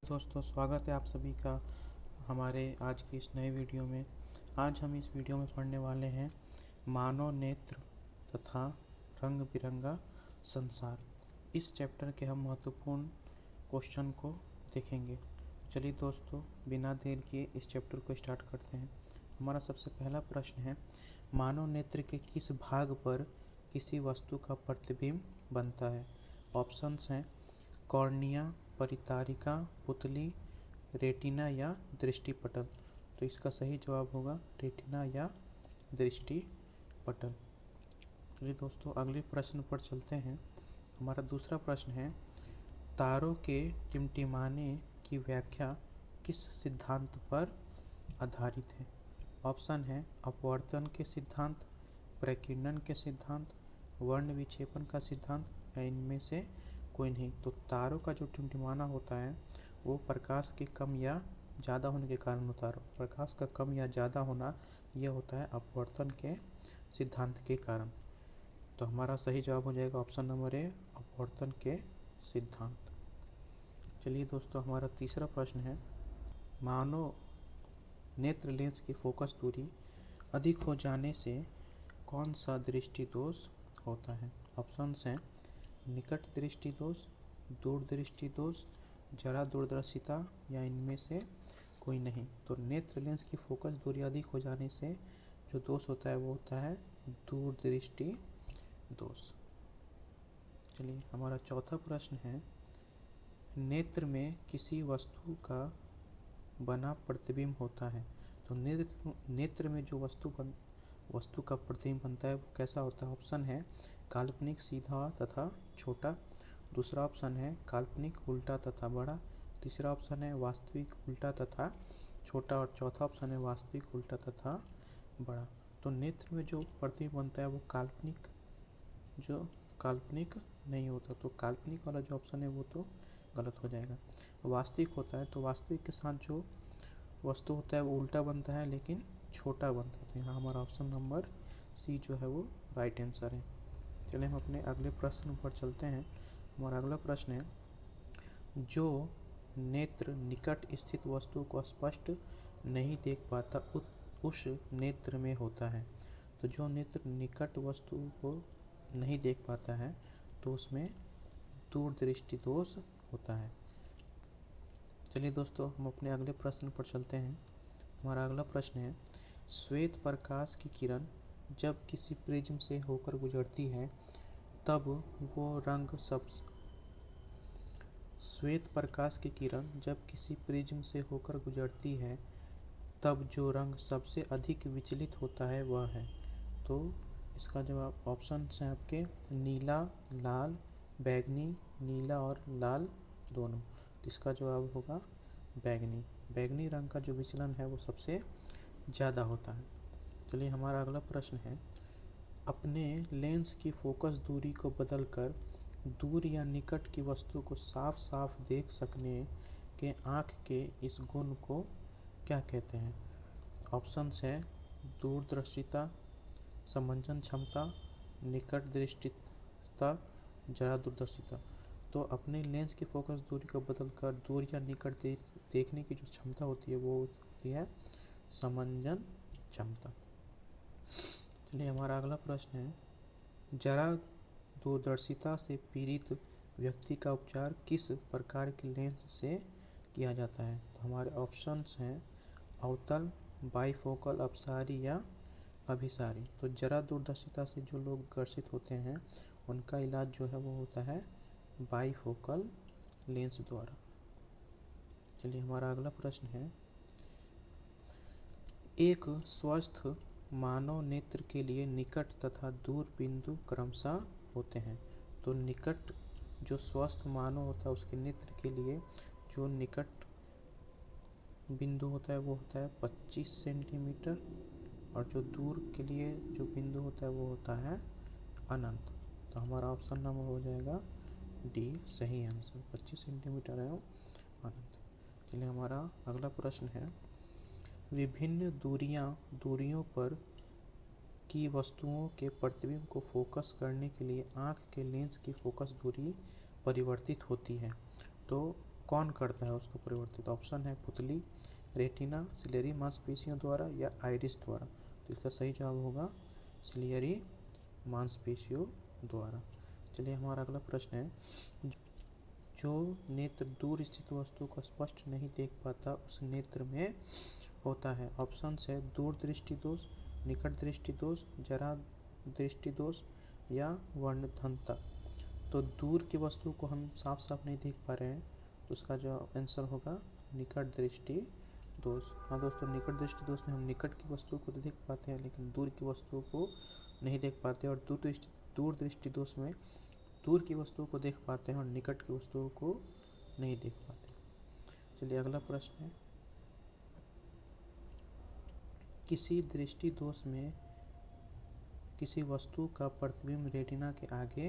दोस्तों, स्वागत है आप सभी का हमारे आज की इस नए वीडियो में। आज हम इस वीडियो में पढ़ने वाले हैं मानव नेत्र तथा रंग बिरंगा संसार। इस चैप्टर के हम महत्वपूर्ण क्वेश्चन को देखेंगे। चलिए दोस्तों, बिना देर किए इस चैप्टर को स्टार्ट करते हैं। हमारा सबसे पहला प्रश्न है, मानव नेत्र के किस भाग पर किसी वस्तु का प्रतिबिंब बनता है? ऑप्शंस हैं कॉर्निया, परितारिका, पुतली, रेटिना या दृष्टिपटल। तो इसका सही जवाब होगा रेटिना या दृष्टिपटल। चलिए दोस्तों, अगले प्रश्न पर चलते हैं। हमारा दूसरा प्रश्न है, तारों के टिमटिमाने की व्याख्या किस सिद्धांत पर आधारित है? ऑप्शन है अपवर्तन के सिद्धांत, प्रकीर्णन के सिद्धांत, वर्ण विक्षेपण का सिद्धांत या इनमें से कोई नहीं। तो तारों का जो टिमटिमाना होता है वो प्रकाश के कम या ज़्यादा होने के कारण होता है। प्रकाश का कम या ज़्यादा होना यह होता है अपवर्तन के सिद्धांत के कारण। तो हमारा सही जवाब हो जाएगा ऑप्शन नंबर ए, अपवर्तन के सिद्धांत। चलिए दोस्तों, हमारा तीसरा प्रश्न है, मानव नेत्र लेंस की फोकस दूरी अधिक हो जाने से कौन सा दृष्टि दोष होता है? ऑप्शंस हैं निकट दृष्टि दोष, दूर दृष्टि दोष, जरा दूरदर्शिता या इनमें से कोई नहीं। तो नेत्र लेंस की फोकस दूरी अधिक हो जाने से जो दोष होता है वो होता है दूर दृष्टि दोष। चलिए, हमारा चौथा प्रश्न है, नेत्र में किसी वस्तु का बना प्रतिबिंब होता है। तो नेत्र में जो वस्तु का प्रतिबिंब बनता है वो कैसा होता है? ऑप्शन है काल्पनिक सीधा तथा छोटा, दूसरा ऑप्शन है काल्पनिक उल्टा तथा बड़ा, तीसरा ऑप्शन है वास्तविक उल्टा तथा छोटा और चौथा ऑप्शन है वास्तविक उल्टा तथा बड़ा। तो नेत्र में जो प्रतिबिंब बनता है वो काल्पनिक नहीं होता। तो काल्पनिक वाला जो ऑप्शन है वो तो गलत हो जाएगा। वास्तविक होता है, तो वास्तविक के साथ जो वस्तु होता है वो उल्टा बनता है लेकिन छोटा बनता है। तो यहाँ हमारा ऑप्शन नंबर सी जो है वो राइट आंसर है। चलिए हम अपने अगले प्रश्न पर चलते हैं। हमारा अगला प्रश्न है, जो नेत्र निकट स्थित वस्तु को स्पष्ट नहीं देख पाता उस नेत्र में होता है। तो जो नेत्र निकट वस्तु को नहीं देख पाता है तो उसमें दूर दृष्टि दोष होता है। चलिए दोस्तों, हम अपने अगले प्रश्न पर चलते हैं। हमारा अगला प्रश्न है, श्वेत प्रकाश की किरण जब किसी प्रिज्म से होकर गुजरती है तब वो रंग श्वेत प्रकाश की किरण जब किसी प्रिज्म से होकर गुजरती है तब जो रंग सबसे अधिक विचलित होता है वह है। तो इसका जवाब ऑप्शन हैं आपके नीला, लाल, बैगनी, नीला और लाल दोनों। तो इसका जवाब होगा बैगनी। बैगनी रंग का जो विचलन है वो सबसे ज़्यादा होता है। चलिए, हमारा अगला प्रश्न है, अपने लेंस की फोकस दूरी को बदलकर दूर या निकट की वस्तु को साफ साफ देख सकने के आँख के इस गुण को क्या कहते हैं? ऑप्शंस है दूरदर्शिता, समंजन क्षमता, निकट दृष्टिता, जरा दूरदर्शिता। तो अपने लेंस की फोकस दूरी को बदलकर दूर या निकट देखने की जो क्षमता होती है वो होती है समंजन क्षमता। चलिए, हमारा अगला प्रश्न है, जरा दूरदर्शिता से पीड़ित व्यक्ति का उपचार किस प्रकार के लेंस से किया जाता है? तो हमारे ऑप्शंस हैं अवतल, बाइफोकल, अपसारी या अभिसारी। तो जरा दूरदर्शिता से जो लोग ग्रसित होते हैं उनका इलाज जो है वो होता है बाइफोकल लेंस द्वारा। चलिए, हमारा अगला प्रश्न है, एक स्वस्थ मानव नेत्र के लिए निकट तथा दूर बिंदु क्रमशः होते हैं। तो निकट जो स्वस्थ मानव होता है उसके नेत्र के लिए जो निकट बिंदु होता है वो होता है 25 सेंटीमीटर और जो दूर के लिए जो बिंदु होता है वो होता है अनंत। तो हमारा ऑप्शन नंबर हो जाएगा डी सही आंसर, 25 सेंटीमीटर है अनंत। चलिए, हमारा अगला प्रश्न है, विभिन्न दूरियों पर की वस्तुओं के प्रतिबिंब को फोकस करने के लिए आँख के लेंस की फोकस दूरी परिवर्तित होती है। तो कौन करता है उसको परिवर्तित? ऑप्शन है पुतली, रेटिना, सिलियरी मांसपेशियों द्वारा या आइरिस द्वारा। तो इसका सही जवाब होगा सिलियरी मांसपेशियों द्वारा। चलिए हमारा अगला प्रश्न है, जो नेत्र दूर स्थित वस्तु को स्पष्ट नहीं देख पाता उस नेत्र में होता है। ऑप्शन है दूर दृष्टि दोष, निकट दृष्टि दोष, जरा दृष्टि दोष या वर्णधनता। तो दूर की वस्तु को हम साफ साफ नहीं देख पा रहे हैं, तो उसका जो आंसर होगा निकट दृष्टि दोष। हाँ दोस्तों, निकट दृष्टि दोष में हम निकट की वस्तु को तो देख पाते हैं लेकिन दूर की वस्तु को नहीं देख पाते, और दूर दृष्टि दोष में दूर की वस्तुओं को देख पाते हैं और निकट की वस्तुओं को नहीं देख पाते। चलिए अगला प्रश्न है, किसी दृष्टि दोष में किसी वस्तु का प्रतिबिंब रेटिना के आगे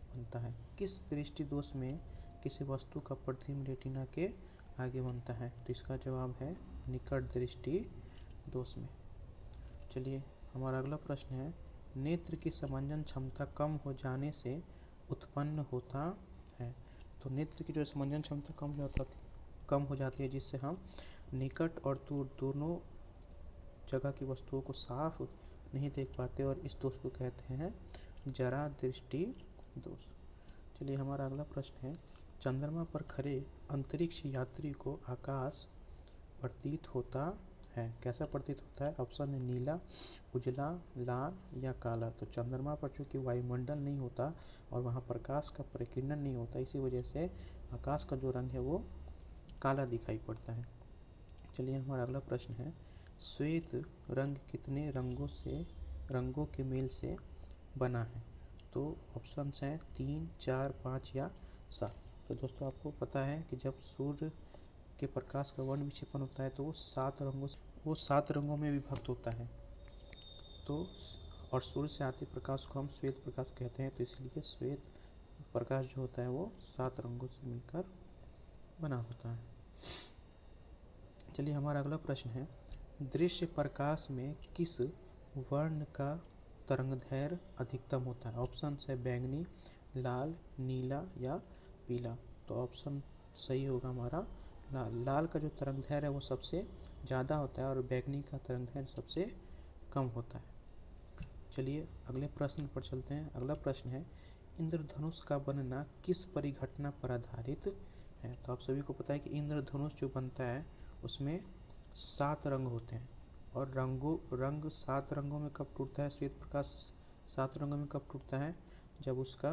बनता है। किस दृष्टि दोष में किसी वस्तु का प्रतिबिंब रेटिना के आगे बनता है? तो इसका जवाब है निकट दृष्टि दोष में। चलिए हमारा अगला प्रश्न है, नेत्र की समंजन क्षमता कम हो जाने से उत्पन्न होता है। तो नेत्र की जो समंजन क्षमता कम हो जाती है, जिससे हम निकट और दूर दोनों जगह की वस्तुओं को साफ नहीं देख पाते, और इस दोष को कहते हैं जरा दृष्टि दोष। चलिए हमारा अगला प्रश्न है, चंद्रमा पर खड़े अंतरिक्ष यात्री को आकाश प्रतीत होता है। कैसा प्रतीत होता है? ऑप्शन है नीला, उजला, लाल या काला। तो चंद्रमा पर चूंकि वायुमंडल नहीं होता और वहाँ प्रकाश का प्रकीर्णन नहीं होता, इसी वजह से आकाश का जो रंग है वो काला दिखाई पड़ता है। चलिए हमारा अगला प्रश्न है, श्वेत रंग कितने रंगों के मेल से बना है? तो ऑप्शन हैं 3, 4, 5 या 7। तो दोस्तों आपको पता है कि जब सूर्य के प्रकाश का वर्ण विक्षेपण होता है तो वो 7 रंगों में विभक्त होता है। तो और सूर्य से आते प्रकाश को हम श्वेत प्रकाश कहते हैं, तो इसलिए श्वेत प्रकाश जो होता है वो 7 रंगों से मिलकर बना होता है। चलिए हमारा अगला प्रश्न है, दृश्य प्रकाश में किस वर्ण का तरंगदैर्घ्य अधिकतम होता है? ऑप्शन है बैंगनी, लाल, नीला या पीला। तो ऑप्शन सही होगा हमारा लाल का जो तरंगदैर्घ्य है वो सबसे ज़्यादा होता है और बैंगनी का तरंगदैर्घ्य सबसे कम होता है। चलिए अगले प्रश्न पर चलते हैं। अगला प्रश्न है, इंद्रधनुष का बनना किस परिघटना पर आधारित है? तो आप सभी को पता है कि इंद्रधनुष जो बनता है उसमें 7 रंग होते हैं, और रंग 7 रंगों में कब टूटता है? श्वेत प्रकाश 7 रंगों में कब टूटता है? जब उसका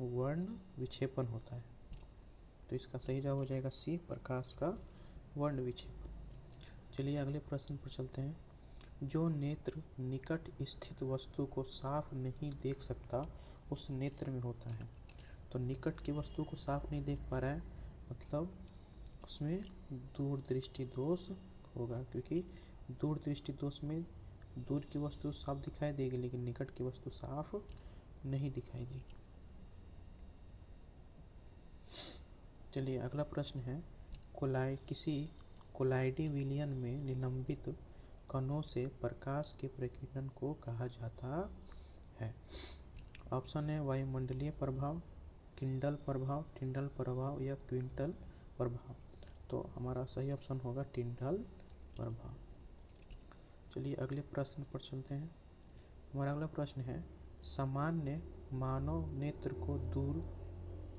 वर्ण विक्षेपण होता है। तो इसका सही जवाब हो जाएगा सी, प्रकाश का वर्ण विक्षेपण। चलिए अगले प्रश्न पर चलते हैं, जो नेत्र निकट स्थित वस्तु को साफ नहीं देख सकता उस नेत्र में होता है। तो निकट की वस्तु को साफ नहीं देख पा रहा है, मतलब उसमें दूर दृष्टि दोष होगा, क्योंकि दूर दृष्टि दोष में दूर की वस्तु साफ दिखाई देगी लेकिन निकट की वस्तु साफ नहीं दिखाई देगी। चलिए अगला प्रश्न है, किसी कोलाइडी विलयन में निलंबित कणों से प्रकाश के प्रकीर्णन को कहा जाता है। ऑप्शन है वायुमंडलीय प्रभाव, किंडल प्रभाव, टिंडल प्रभाव या क्विंटल प्रभाव। तो हमारा सही ऑप्शन होगा टिंडल प्रभाव। चलिए अगले प्रश्न पर चलते हैं। हमारा अगला प्रश्न है, सामान्य मानव नेत्र को दूर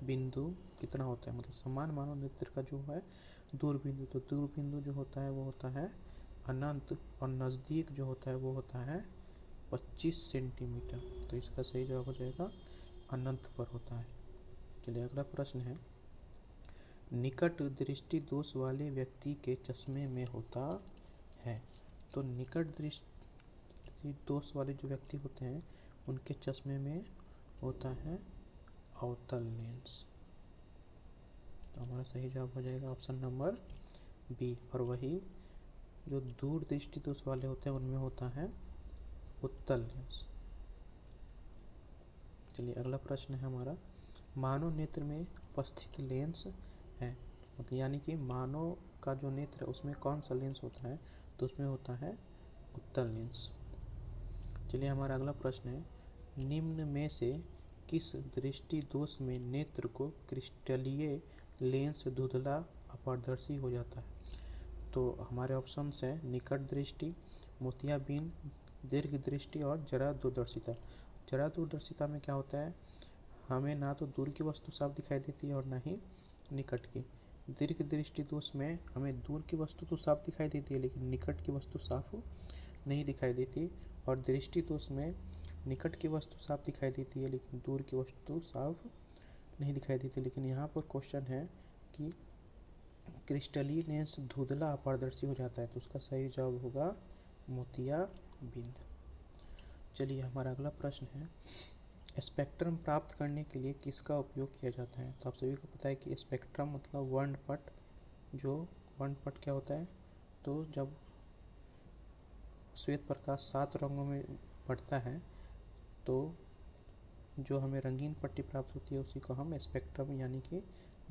बिंदु कितना होता है? मतलब समान मानव नेत्र का जो है दूर बिंदु, तो दूर बिंदु जो होता है वो होता है अनंत, और नज़दीक जो होता है वो होता है 25 सेंटीमीटर। तो इसका सही जवाब हो जाएगा अनंत पर होता है। चलिए अगला प्रश्न है, निकट दृष्टि दोष वाले व्यक्ति के चश्मे में होता है। तो निकट दृष्टि दोष वाले जो व्यक्ति होते हैं उनके चश्मे में होता है अवतल लेंस। तो हमारा सही जवाब हो जाएगा ऑप्शन नंबर बी। और वही जो दूर दृष्टि दोष वाले होते हैं उनमें होता है उत्तल लेंस। चलिए अगला प्रश्न है हमारा, मानव नेत्र में उपस्थित लेंस है, मतलब यानी कि मानव का जो नेत्र है उसमें कौन सा लेंस होता है? तो उसमें होता है उत्तल लेंस। चलिए हमारा अगला प्रश्न है, निम्न में से किस दृष्टि दोष में नेत्र को क्रिस्टलीय लेंस धुंधला अपारदर्शी हो जाता है। तो हमारे ऑप्शंस हैं निकट दृष्टि, मोतियाबिंद, दीर्घ दृष्टि और जरा दूरदर्शिता। जरा दूरदर्शिता में क्या होता है, हमें ना तो दूर की वस्तु साफ दिखाई देती है और ना ही निकट की। दीर्घ दृष्टि दोष में हमें दूर की वस्तु तो साफ दिखाई देती है लेकिन निकट की वस्तु साफ नहीं दिखाई देती, और दृष्टि दोष में निकट की वस्तु साफ दिखाई देती है लेकिन दूर की वस्तु साफ नहीं दिखाई देती। लेकिन यहाँ पर क्वेश्चन है कि क्रिस्टलीनेंस धुंधला अपारदर्शी हो जाता है, तो उसका सही जवाब होगा मोतियाबिंद। चलिए हमारा अगला प्रश्न है, स्पेक्ट्रम प्राप्त करने के लिए किसका उपयोग किया जाता है। तो आप सभी को पता है कि स्पेक्ट्रम मतलब वर्णपट। जो वर्णपट क्या होता है, तो जब श्वेत प्रकाश 7 रंगों में बढ़ता है तो जो हमें रंगीन पट्टी प्राप्त होती है उसी को हम स्पेक्ट्रम यानी कि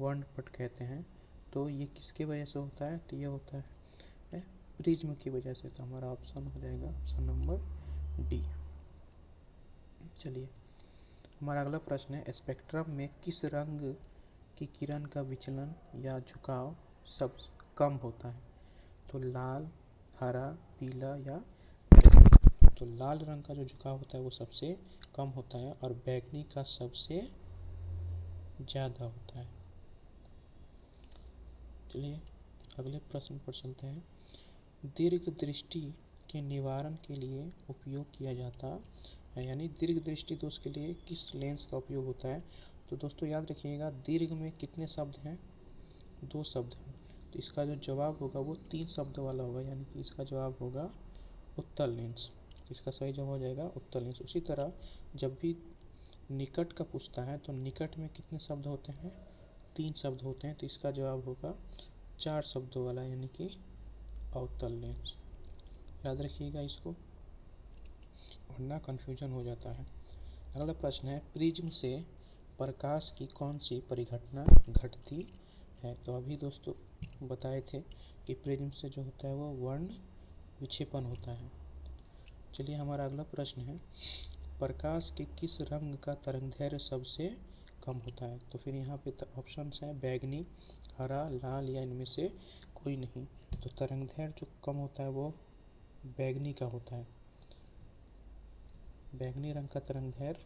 वर्णपट कहते हैं। तो ये किसके वजह से होता है, तो ये होता है प्रिज्म की वजह से। तो हमारा ऑप्शन हो जाएगा ऑप्शन नंबर डी। चलिए हमारा अगला प्रश्न है, स्पेक्ट्रम में किस रंग की किरण का विचलन या झुकाव सब कम होता है। तो लाल, हरा, पीला या बैगनी। तो लाल रंग का जो झुकाव होता है वो सबसे कम होता है और बैगनी का सबसे ज़्यादा होता है। चलिए अगले प्रश्न पर चलते हैं, दीर्घ दृष्टि के निवारण के लिए उपयोग किया जाता है, यानी दीर्घ दृष्टि दोष के लिए किस लेंस का उपयोग होता है। तो दोस्तों याद रखिएगा, दीर्घ में कितने शब्द हैं, 2 शब्द हैं। तो इसका जो जवाब होगा वो 3 शब्द वाला होगा, यानी कि इसका जवाब होगा उत्तल लेंस। इसका सही जवाब हो जाएगा उत्तल लेंस। उसी तरह जब भी निकट का पूछता है तो निकट में कितने शब्द होते हैं, 3 शब्द होते हैं। तो इसका जवाब होगा 4 शब्दों वाला, यानी कि अवतल लेंस। याद रखिएगा इसको, वरना कन्फ्यूजन हो जाता है। अगला प्रश्न है, प्रिज्म से प्रकाश की कौन सी परिघटना घटती है। तो अभी दोस्तों बताए थे कि प्रिज्म से जो होता है वो वर्ण विक्षेपण होता है। चलिए हमारा अगला प्रश्न है, प्रकाश के किस रंग का तरंगदैर्घ्य सबसे कम होता है। तो फिर यहाँ पे ऑप्शंस हैं बैगनी, हरा, लाल या इनमें से कोई नहीं। तो तरंगदैर्घ्य जो कम होता है वो बैगनी का होता है। बैगनी रंग का तरंगदैर्घ्य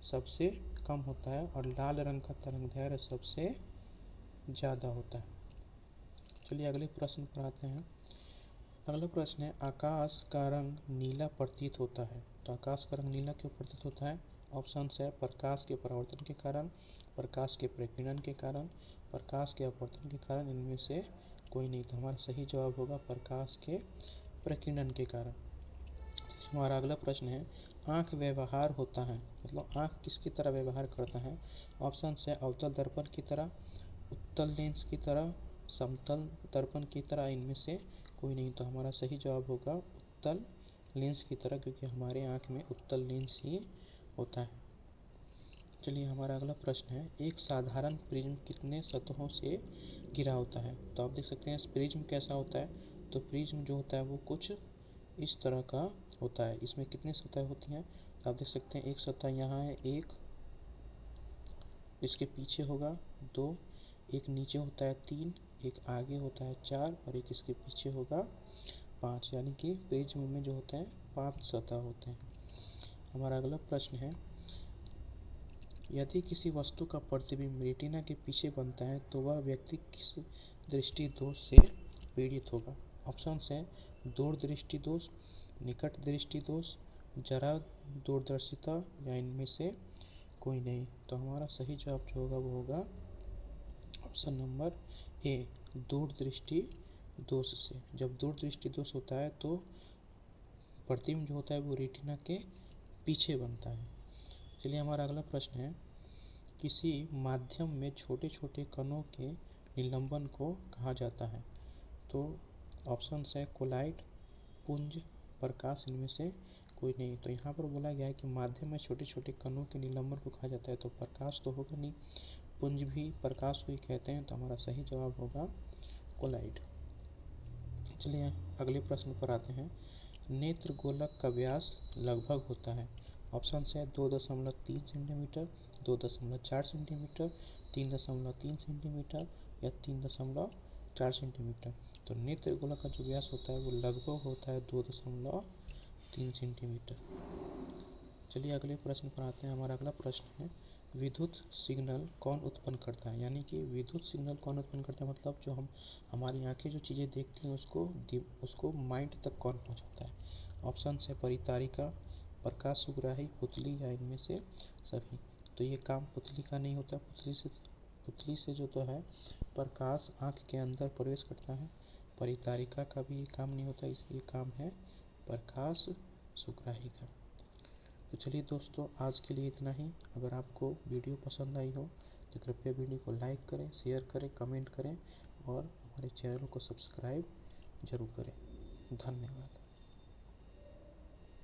सबसे कम होता है और लाल रंग का तरंगदैर्घ्य सबसे ज़्यादा होता है। चलिए अगले प्रश्न पर आते हैं। अगला प्रश्न है, आकाश का रंग नीला प्रतीत होता है। तो आकाश का रंग नीला क्यों प्रतीत होता है। ऑप्शन है प्रकाश के परावर्तन के कारण, प्रकाश के प्रकीर्णन के कारण, प्रकाश के अपवर्तन के कारण, इनमें से कोई नहीं। तो हमारा सही जवाब होगा प्रकाश के प्रकीर्णन के कारण। हमारा अगला प्रश्न है, आँख व्यवहार होता है, मतलब आँख किसकी तरह व्यवहार करता है। ऑप्शन है अवतल दर्पण की तरह, उत्तल लेंस की तरह, समतल दर्पण की तरह, इनमें से कोई नहीं। तो हमारा सही जवाब होगा उत्तल लेंस की तरह, क्योंकि हमारे आँख में उत्तल लेंस ही होता है। चलिए हमारा अगला प्रश्न है, एक साधारण प्रिज्म कितने सतहों से घिरा होता है। तो आप देख सकते हैं प्रिज्म कैसा होता है। तो प्रिज्म जो होता है वो कुछ इस तरह का होता है। इसमें कितनी सतह होती हैं, तो आप देख सकते हैं एक सतह यहाँ है, एक इसके पीछे होगा 2, एक नीचे होता है 3, एक आगे होता है 4 और एक इसके पीछे होगा 5, यानी कि प्रिज्म में जो होता है 5 सतह होते हैं। हमारा अगला प्रश्न है, यदि किसी वस्तु का प्रतिबिंब रेटिना के पीछे बनता है तो वह व्यक्ति किस दृष्टि दोष से पीड़ित होगा। ऑप्शन है दूर दृष्टि दोष, निकट दृष्टि दोष, जरा दूरदर्शिता या इनमें से कोई नहीं। तो हमारा सही जवाब जो होगा वो होगा ऑप्शन नंबर ए, दूर दृष्टि दोष से। जब दूर दृष्टि दोष होता है तो प्रतिबिंब जो होता है वो रेटिना के पीछे बनता है। चलिए हमारा अगला प्रश्न है, किसी माध्यम में छोटे छोटे कणों के निलंबन को कहा जाता है। तो ऑप्शन है कोलाइड, पुंज, प्रकाश, इनमें से कोई नहीं। तो यहाँ पर बोला गया है कि माध्यम में छोटे छोटे कणों के निलंबन को कहा जाता है, तो प्रकाश तो होगा नहीं, पुंज भी प्रकाश को ही कहते हैं। तो हमारा सही जवाब होगा कोलाइड। चलिए अगले प्रश्न पर आते हैं, नेत्र गोलक का व्यास लगभग होता है। ऑप्शन है 2.3 सेंटीमीटर, 2.4 सेंटीमीटर, 3.3 सेंटीमीटर या 3.5 4 सेंटीमीटर। तो नेत्र गोला का जो व्यास होता है वो लगभग होता है 2.3 सेंटीमीटर। चलिए अगले प्रश्न पर आते हैं। हमारा अगला प्रश्न है विद्युत सिग्नल कौन उत्पन्न करता है। यानी कि विद्युत सिग्नल कौन उत्पन्न करता है, मतलब जो हमारी आंखें जो चीज़ें देखती हैं उसको माइंड तक कौन पहुंचाता है। ऑप्शन है परितारिका, प्रकाश सुग्राही, पुतली या इनमें से सभी। तो ये काम पुतली का नहीं होता। पुतली से जो तो है प्रकाश आँख के अंदर प्रवेश करता है। परितारिका का भी ये काम नहीं होता, इसलिए काम है प्रकाश सुग्राही का। तो चलिए दोस्तों, आज के लिए इतना ही। अगर आपको वीडियो पसंद आई हो तो कृपया वीडियो को लाइक करें, शेयर करें, कमेंट करें और हमारे चैनल को सब्सक्राइब जरूर करें। धन्यवाद।